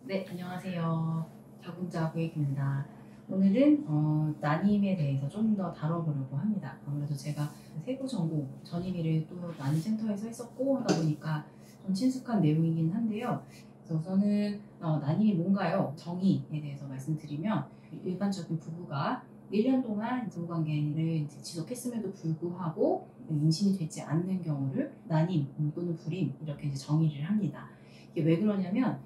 네, 안녕하세요. 자궁자 고객입니다. 오늘은 난임에 대해서 좀 더 다뤄보려고 합니다. 아무래도 제가 세부 전공 전임의를 또 난임센터에서 했었고 하다 보니까 좀 친숙한 내용이긴 한데요. 그래서 우선은 난임이 뭔가요? 정의에 대해서 말씀드리면 일반적인 부부가 1년 동안 부부관계를 지속했음에도 불구하고 임신이 되지 않는 경우를 난임 또는 불임 이렇게 정의를 합니다. 이게 왜 그러냐면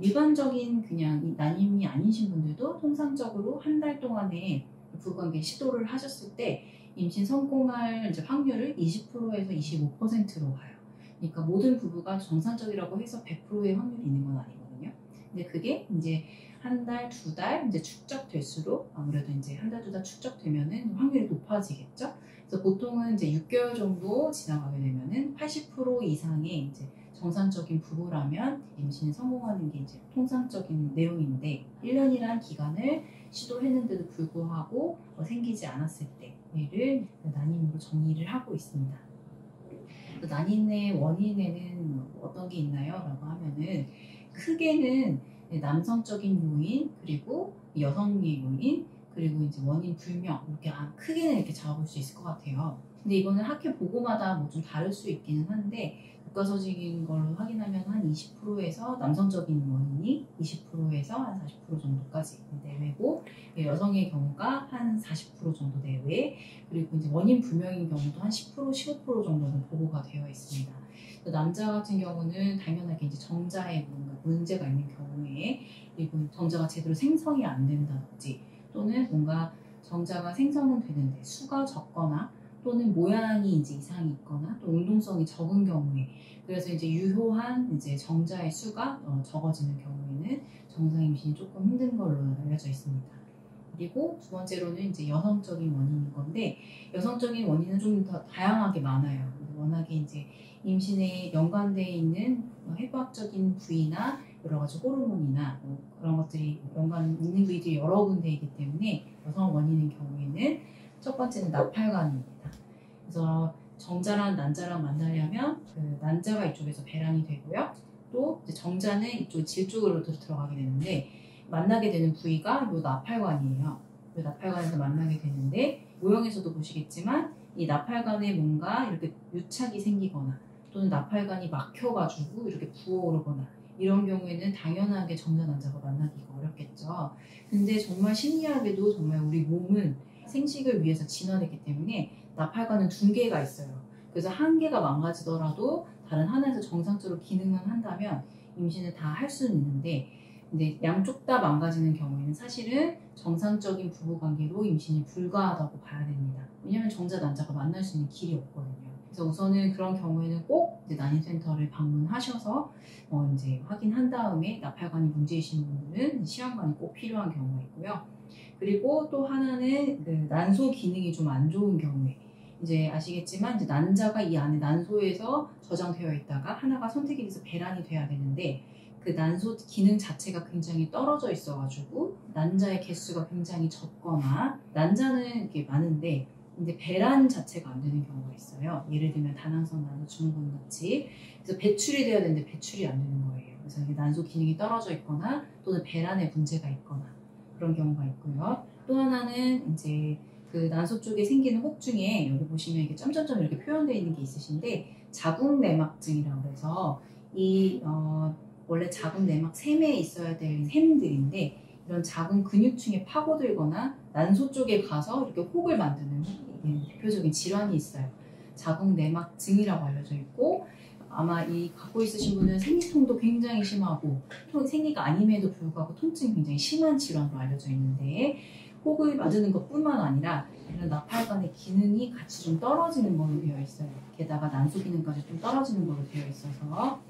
일반적인 그냥 난임이 아니신 분들도 통상적으로 한 달 동안에 부부관계 시도를 하셨을 때 임신 성공할 이제 확률을 20%에서 25%로 가요. 그러니까 모든 부부가 정상적이라고 해서 100%의 확률이 있는 건 아니거든요. 근데 그게 이제 한 달, 두 달 이제 축적될수록 아무래도 이제 한 달, 두 달 축적되면은 확률이 높아지겠죠. 그래서 보통은 이제 6개월 정도 지나가게 되면은 80% 이상의 이제 정상적인 부부라면 임신에 성공하는 게 이제 통상적인 내용인데 1년이란 기간을 시도했는데도 불구하고 생기지 않았을 때를 난임으로 정의를 하고 있습니다. 난임의 원인에는 어떤 게 있나요? 라고 하면은 크게는 남성적인 요인 그리고 여성의 요인 그리고 이제 원인 불명 이렇게 크게는 이렇게 잡아볼 수 있을 것 같아요. 근데 이거는 학회 보고마다 뭐 좀 다를 수 있기는 한데 교과서적인 걸로 확인하면 한 20%에서 남성적인 원인이 20%에서 한 40% 정도까지 내외고 여성의 경우가 한 40% 정도 내외 그리고 이제 원인 불명인 경우도 한 10%, 15% 정도는 보고가 되어 있습니다. 남자 같은 경우는 당연하게 이제 정자에 뭔가 문제가 있는 경우에 그리고 정자가 제대로 생성이 안 된다든지 또는 뭔가 정자가 생성은 되는데 수가 적거나 또는 모양이 이제 이상이 있거나 또 운동성이 적은 경우에 그래서 이제 유효한 이제 정자의 수가 적어지는 경우에는 정상 임신이 조금 힘든 걸로 알려져 있습니다. 그리고 두 번째로는 이제 여성적인 원인인 건데 여성적인 원인은 좀 더 다양하게 많아요. 워낙에 이제 임신에 연관되어 있는 해부학적인 부위나 여러 가지 호르몬이나 그런 것들이 연관 있는 부위들이 여러 군데이기 때문에 여성 원인인 경우에는 첫 번째는 나팔관입니다. 그래서 정자랑 난자랑 만나려면 그 난자가 이쪽에서 배란이 되고요. 또 이제 정자는 이쪽 질 쪽으로 들어가게 되는데 만나게 되는 부위가 이 나팔관이에요. 이 나팔관에서 만나게 되는데 모형에서도 보시겠지만 이 나팔관에 뭔가 이렇게 유착이 생기거나 또는 나팔관이 막혀가지고 이렇게 부어오르거나 이런 경우에는 당연하게 정자 난자가 만나기가 어렵겠죠. 근데 정말 신기하게도 정말 우리 몸은 생식을 위해서 진화됐기 때문에 나팔관은 두 개가 있어요. 그래서 한 개가 망가지더라도 다른 하나에서 정상적으로 기능을 한다면 임신을 다 할 수는 있는데 근데 양쪽 다 망가지는 경우에는 사실은 정상적인 부부관계로 임신이 불가하다고 봐야 됩니다. 왜냐하면 정자 난자가 만날 수 있는 길이 없거든요. 그래서 우선은 그런 경우에는 꼭 이제 난임센터를 방문하셔서 이제 확인한 다음에 나팔관이 문제이신 분들은 시험관이 꼭 필요한 경우가 있고요. 그리고 또 하나는 그 난소 기능이 좀 안 좋은 경우에 이제 아시겠지만 이제 난자가 이 안에 난소에서 저장되어 있다가 하나가 선택이 돼서 배란이 돼야 되는데 그 난소 기능 자체가 굉장히 떨어져 있어가지고 난자의 개수가 굉장히 적거나 난자는 이렇게 많은데 근데 배란 자체가 안 되는 경우가 있어요. 예를 들면 다낭성 난소 증후군 같이 그래서 배출이 돼야 되는데 배출이 안 되는 거예요. 그래서 이게 난소 기능이 떨어져 있거나 또는 배란에 문제가 있거나 그런 경우가 있고요. 또 하나는 이제 그 난소 쪽에 생기는 혹 중에 여기 보시면 이게 점점점 이렇게 표현되어 있는 게 있으신데 자궁내막증이라고 해서 이 원래 자궁 내막 샘에 있어야 될 샘들인데 이런 자궁 근육층에 파고들거나 난소 쪽에 가서 이렇게 혹을 만드는 대표적인 질환이 있어요. 자궁 내막증이라고 알려져 있고 아마 이 갖고 있으신 분은 생리통도 굉장히 심하고 생리가 아님에도 불구하고 통증이 굉장히 심한 질환으로 알려져 있는데 혹을 맞는 것뿐만 아니라 이런 나팔관의 기능이 같이 좀 떨어지는 걸로 되어 있어요. 게다가 난소 기능까지 좀 떨어지는 걸로 되어 있어서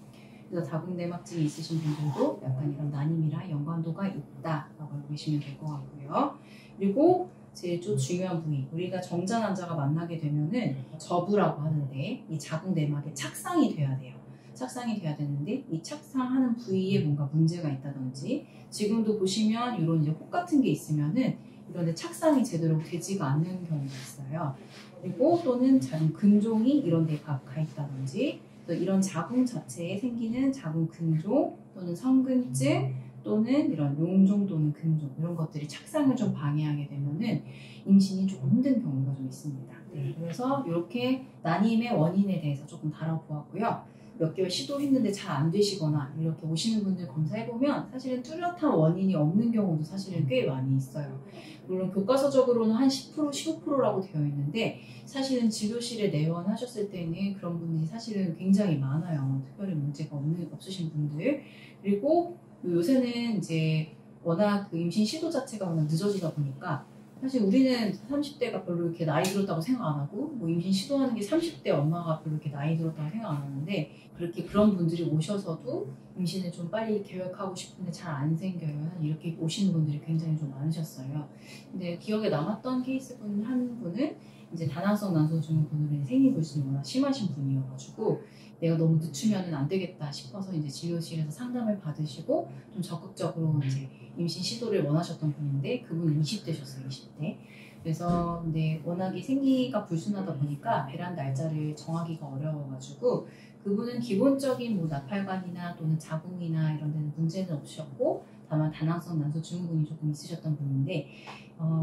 그래서 자궁내막증이 있으신 분들도 약간 이런 난임이랑 연관도가 있다라고 알고 계시면 될 것 같고요. 그리고 제일 좀 중요한 부위, 우리가 정자 난자가 만나게 되면은 저부라고 하는데 이 자궁내막에 착상이 돼야 돼요. 착상이 돼야 되는데 이 착상하는 부위에 뭔가 문제가 있다든지 지금도 보시면 이런 이제 혹 같은 게 있으면은 이런데 착상이 제대로 되지가 않는 경우가 있어요. 그리고 또는 자궁 근종이 이런 데 가 있다든지 그래서 이런 자궁 자체에 생기는 자궁 근종 또는 성근증 또는 이런 용종 또는 근종 이런 것들이 착상을 좀 방해하게 되면은 임신이 조금 힘든 경우가 좀 있습니다. 네, 그래서 이렇게 난임의 원인에 대해서 조금 다뤄보았고요. 몇 개월 시도했는데 잘 안 되시거나 이렇게 오시는 분들 검사해보면 사실은 뚜렷한 원인이 없는 경우도 사실은 꽤 많이 있어요. 물론 교과서적으로는 한 10%, 15%라고 되어 있는데 사실은 진료실에 내원하셨을 때는 그런 분들이 사실은 굉장히 많아요. 특별히 문제가 없으신 분들. 그리고 요새는 이제 워낙 그 임신 시도 자체가 워낙 늦어지다 보니까 사실 우리는 30대가 별로 이렇게 나이 들었다고 생각 안 하고 뭐 임신 시도하는 게 30대 엄마가 별로 이렇게 나이 들었다고 생각 안 하는데 그렇게 그런 분들이 오셔서도 임신을 좀 빨리 계획하고 싶은데 잘 안 생겨요. 이렇게 오시는 분들이 굉장히 좀 많으셨어요. 근데 기억에 남았던 케이스분 한 분은 이제 다낭성 난소 증후군으로 생리불순이 워낙 심하신 분이어가지고 내가 너무 늦추면은 안 되겠다 싶어서 이제 진료실에서 상담을 받으시고 좀 적극적으로 이제 임신 시도를 원하셨던 분인데 그분은 20대셨어요, 20대. 그래서 근데 워낙에 생리가 불순하다 보니까 배란 날짜를 정하기가 어려워가지고 그분은 기본적인 뭐 나팔관이나 또는 자궁이나 이런 데는 문제는 없으셨고 다만 다낭성 난소 증후군이 조금 있으셨던 분인데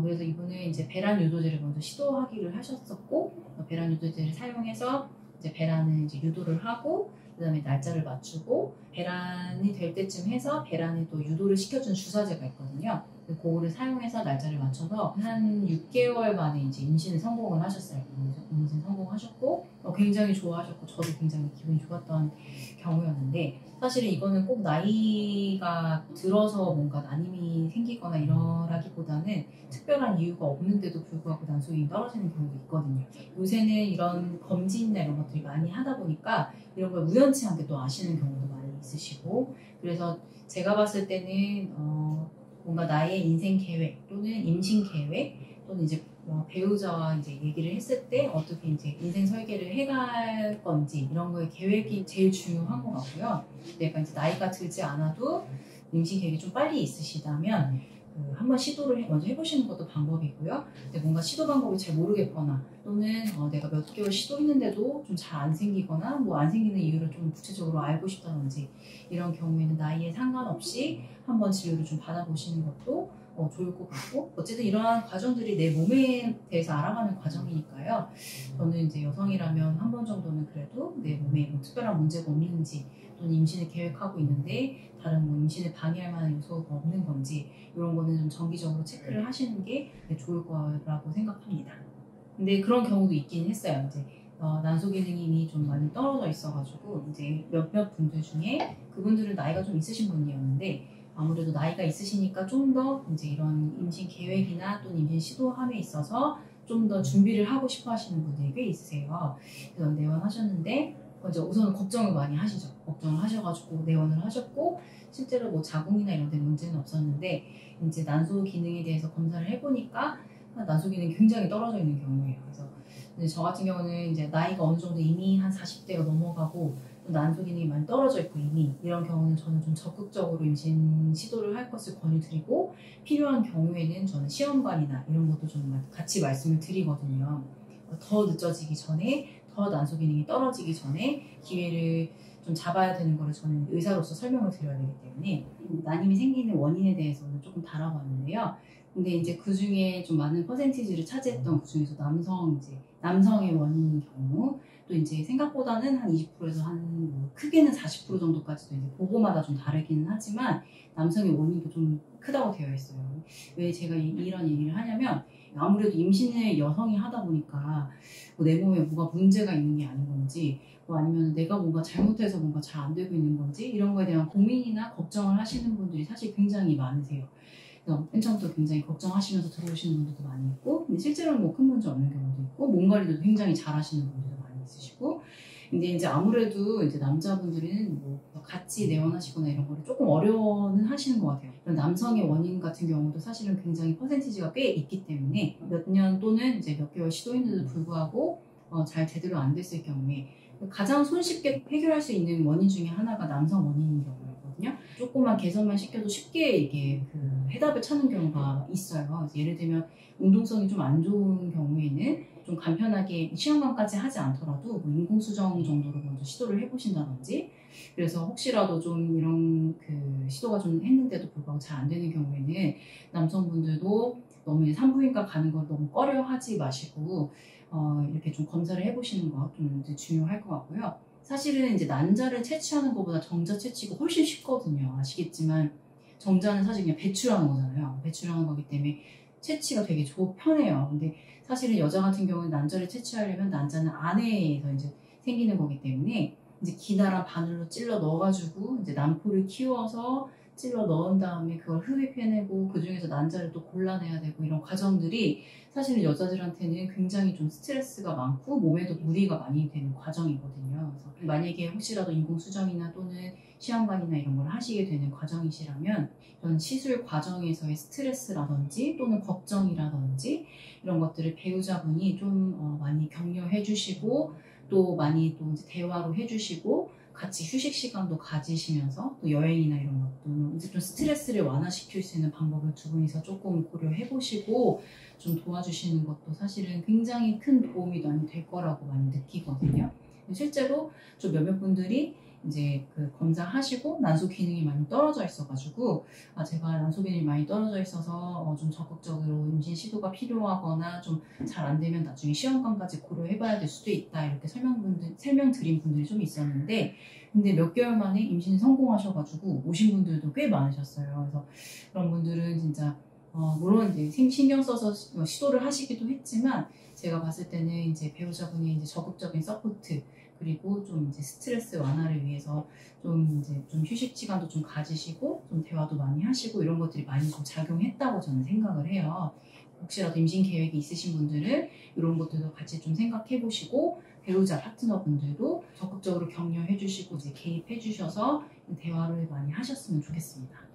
그래서 이분은 이제 배란 유도제를 먼저 시도하기를 하셨었고 배란 유도제를 사용해서 이제 배란을 이제 유도를 하고 그다음에 날짜를 맞추고 배란이 될 때쯤 해서 배란에 또 유도를 시켜주는 주사제가 있거든요. 그거를 사용해서 날짜를 맞춰서 한 6개월 만에 이제 임신을 성공을 하셨어요. 임신 성공하셨고 굉장히 좋아하셨고 저도 굉장히 기분이 좋았던 경우였는데 사실은 이거는 꼭 나이가 들어서 뭔가 난임이 생기거나 이러라기보다는 특별한 이유가 없는데도 불구하고 난소인이 떨어지는 경우도 있거든요. 요새는 이런 검진이나 이런 것들이 많이 하다 보니까 이런 걸 우연치 않게 또 아시는 경우도 많이 있으시고 그래서 제가 봤을 때는 뭔가 나의 인생 계획 또는 임신 계획 또는 이제 배우자와 이제 얘기를 했을 때 어떻게 이제 인생 설계를 해갈 건지 이런 거에 계획이 제일 중요한 것 같고요. 내가 이제 나이가 들지 않아도 임신 계획이 좀 빨리 있으시다면 한번 시도를 먼저 해보시는 것도 방법이고요. 근데 뭔가 시도 방법을 잘 모르겠거나 또는 내가 몇 개월 시도했는데도 좀 잘 안 생기거나 뭐 안 생기는 이유를 좀 구체적으로 알고 싶다든지 이런 경우에는 나이에 상관없이 한번 진료를 좀 받아보시는 것도 좋을 것 같고 어쨌든 이러한 과정들이 내 몸에 대해서 알아가는 과정이니까요. 저는 이제 여성이라면 한 번 정도는 그래도 내 몸에 뭐 특별한 문제가 없는지 또는 임신을 계획하고 있는데 다른 뭐 임신을 방해할 만한 요소가 없는 건지 이런 거는 좀 정기적으로 체크를 하시는 게 좋을 거라고 생각합니다. 근데 그런 경우도 있긴 했어요. 이제 난소 기능이 이미 좀 많이 떨어져 있어가지고 이제 몇몇 분들 중에 그분들은 나이가 좀 있으신 분이었는데 아무래도 나이가 있으시니까 좀 더 이제 이런 임신 계획이나 또는 임신 시도함에 있어서 좀 더 준비를 하고 싶어 하시는 분들이 꽤 있으세요. 그래서 내원하셨는데 이제 우선은 걱정을 많이 하시죠. 걱정을 하셔가지고 내원을 하셨고 실제로 뭐 자궁이나 이런 데 문제는 없었는데 이제 난소 기능에 대해서 검사를 해보니까 난소 기능이 굉장히 떨어져 있는 경우예요. 그래서 저 같은 경우는 이제 나이가 어느 정도 이미 한 40대가 넘어가고 난소 기능이 많이 떨어져 있고 이미 이런 경우는 저는 좀 적극적으로 임신 시도를 할 것을 권유드리고 필요한 경우에는 저는 시험관이나 이런 것도 좀 같이 말씀을 드리거든요. 더 늦어지기 전에 더 난소 기능이 떨어지기 전에 기회를 좀 잡아야 되는 거를 저는 의사로서 설명을 드려야 되기 때문에 난임이 생기는 원인에 대해서는 조금 다뤄봤는데요. 근데 이제 그 중에 좀 많은 퍼센티지를 차지했던 그 중에서 남성의 원인인 경우 또 이제 생각보다는 한 20%에서 뭐 크게는 40% 정도까지도 이제 보고마다 좀 다르기는 하지만 남성의 원인도 좀 크다고 되어 있어요. 왜 제가 이런 얘기를 하냐면 아무래도 임신을 여성이 하다 보니까 내 몸에 뭐가 문제가 있는 게 아닌 건지 뭐 아니면 내가 뭔가 잘못해서 뭔가 잘 안 되고 있는 건지 이런 거에 대한 고민이나 걱정을 하시는 분들이 사실 굉장히 많으세요. 맨 처음부터 굉장히 걱정하시면서 들어오시는 분들도 많이 있고 근데 실제로는 뭐 큰 문제 없는 경우도 있고 몸 관리도 굉장히 잘 하시는 분들도 많이 있으시고 근데 이제 아무래도 이제 남자분들은 뭐 같이 내원하시거나 이런 거를 조금 어려워는 하시는 것 같아요. 남성의 원인 같은 경우도 사실은 굉장히 퍼센티지가 꽤 있기 때문에 몇 년 또는 이제 몇 개월 시도했는데도 불구하고 잘 제대로 안 됐을 경우에 가장 손쉽게 해결할 수 있는 원인 중에 하나가 남성 원인인 경우거든요. 조금만 개선만 시켜도 쉽게 이게 해답을 찾는 경우가 있어요. 그래서 예를 들면 운동성이 좀 안 좋은 경우에는 좀 간편하게 시험관까지 하지 않더라도 뭐 인공수정 정도로 먼저 시도를 해보신다든지, 그래서 혹시라도 좀 이런 시도가 좀 했는데도 불구하고 잘 안 되는 경우에는 남성분들도 너무 이제 산부인과 가는 걸 너무 꺼려하지 마시고 이렇게 좀 검사를 해보시는 거 좀 중요할 것 같고요. 사실은 이제 난자를 채취하는 것보다 정자 채취가 훨씬 쉽거든요. 아시겠지만 정자는 사실 그냥 배출하는 거잖아요. 배출하는 거기 때문에 채취가 되게 편해요. 근데 사실은 여자 같은 경우는 난자를 채취하려면 난자는 안에서 이제 생기는 거기 때문에 이제 기나란 바늘로 찔러 넣어가지고 이제 난포를 키워서 찔러 넣은 다음에 그걸 흡입해내고 그 중에서 난자를 또 골라내야 되고, 이런 과정들이 사실은 여자들한테는 굉장히 좀 스트레스가 많고 몸에도 무리가 많이 되는 과정이거든요. 그래서 만약에 혹시라도 인공수정이나 또는 시험관이나 이런 걸 하시게 되는 과정이시라면 이런 시술 과정에서의 스트레스라든지 또는 걱정이라든지 이런 것들을 배우자분이 좀 많이 격려해 주시고 또 많이 또 이제 대화로 해주시고 같이 휴식 시간도 가지시면서 또 여행이나 이런 것도 이제 좀 스트레스를 완화시킬 수 있는 방법을 두 분이서 조금 고려해 보시고 좀 도와주시는 것도 사실은 굉장히 큰 도움이 많이 될 거라고 많이 느끼거든요. 실제로 좀 몇몇 분들이 이제 검사하시고 난소 기능이 많이 떨어져 있어가지고 제가 난소 기능이 많이 떨어져 있어서 좀 적극적으로 임신 시도가 필요하거나 좀 잘 안 되면 나중에 시험관까지 고려해봐야 될 수도 있다, 이렇게 설명드린 분들이 좀 있었는데, 근데 몇 개월 만에 임신이 성공하셔가지고 오신 분들도 꽤 많으셨어요. 그래서 그런 분들은 진짜 물론 이제 신경 써서 시도를 하시기도 했지만, 제가 봤을 때는 이제 배우자분이 이제 적극적인 서포트, 그리고 좀 이제 스트레스 완화를 위해서 좀 이제 좀 휴식 시간도 좀 가지시고 좀 대화도 많이 하시고 이런 것들이 많이 좀 작용했다고 저는 생각을 해요. 혹시라도 임신 계획이 있으신 분들은 이런 것들도 같이 좀 생각해 보시고, 배우자 파트너분들도 적극적으로 격려해 주시고 이제 개입해 주셔서 대화를 많이 하셨으면 좋겠습니다.